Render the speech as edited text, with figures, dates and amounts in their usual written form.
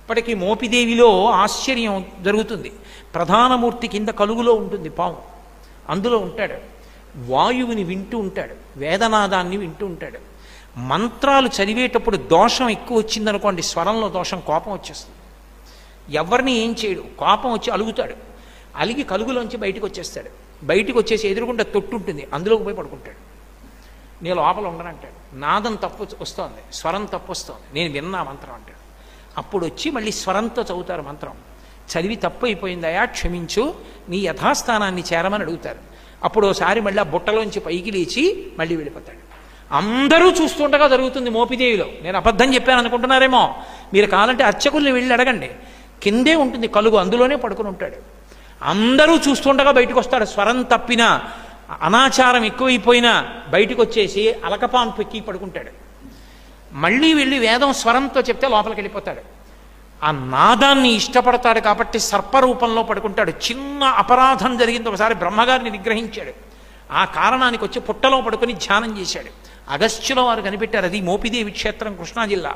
ఇప్పటికీ మోపిదేవిలో ఆశ్చర్యం జరుగుతుంది. ప్రధానమూర్తి కింద కలుగులో ఉంటుంది పాము, అందులో ఉంటాడు. వాయువుని వింటూ ఉంటాడు, వేదనాదాన్ని వింటూ ఉంటాడు. మంత్రాలు చదివేటప్పుడు దోషం ఎక్కువ వచ్చిందనుకోండి, స్వరంలో దోషం, కోపం వచ్చేస్తుంది. ఎవరిని ఏం చేయడు, కోపం వచ్చి అలుగుతాడు. అలిగి కలుగులోంచి బయటకు వచ్చేస్తాడు. బయటకు వచ్చేసి ఎదురుకుండా తొట్టు ఉంటుంది, అందులోకి పోయి పడుకుంటాడు. నేను లోపల ఉండనంటాడు. నాదం తప్పు వస్తోంది, స్వరం తప్పు వస్తోంది, నేను విన్నా మంత్రం అంటాడు. అప్పుడు వచ్చి మళ్ళీ స్వరంతో చదువుతారు మంత్రం. చదివి తప్పు అయిపోయిందయా, క్షమించు, నీ యథాస్థానాన్ని చేరమని అడుగుతారు. అప్పుడు ఒకసారి మళ్ళీ ఆ బుట్టలోంచి పైకి లేచి మళ్ళీ వెళ్ళిపోతాడు. అందరూ చూస్తుండగా జరుగుతుంది మోపిదేవిలో. నేను అబద్ధం చెప్పాను అనుకుంటున్నారేమో. మీరు కావాలంటే అర్చకుల్ని వెళ్ళి అడగండి, కిందే ఉంటుంది కలుగు, అందులోనే పడుకుని ఉంటాడు. అందరూ చూస్తుండగా బయటకు వస్తాడు. స్వరం తప్పినా, అనాచారం ఎక్కువైపోయినా బయటకు వచ్చేసి అలకపాన్ పెక్కి పడుకుంటాడు. మళ్ళీ వెళ్ళి వేదం స్వరంతో చెప్తే లోపలికి వెళ్ళిపోతాడు. ఆ నాదాన్ని ఇష్టపడతాడు కాబట్టి సర్పరూపంలో పడుకుంటాడు. చిన్న అపరాధం జరిగింది, ఒకసారి బ్రహ్మగారిని నిగ్రహించాడు. ఆ కారణానికి వచ్చి పుట్టలో పడుకొని ధ్యానం చేశాడు. అగస్త్యుల వారు కనిపెట్టారు. అది మోపిదేవి క్షేత్రం, కృష్ణా జిల్లా.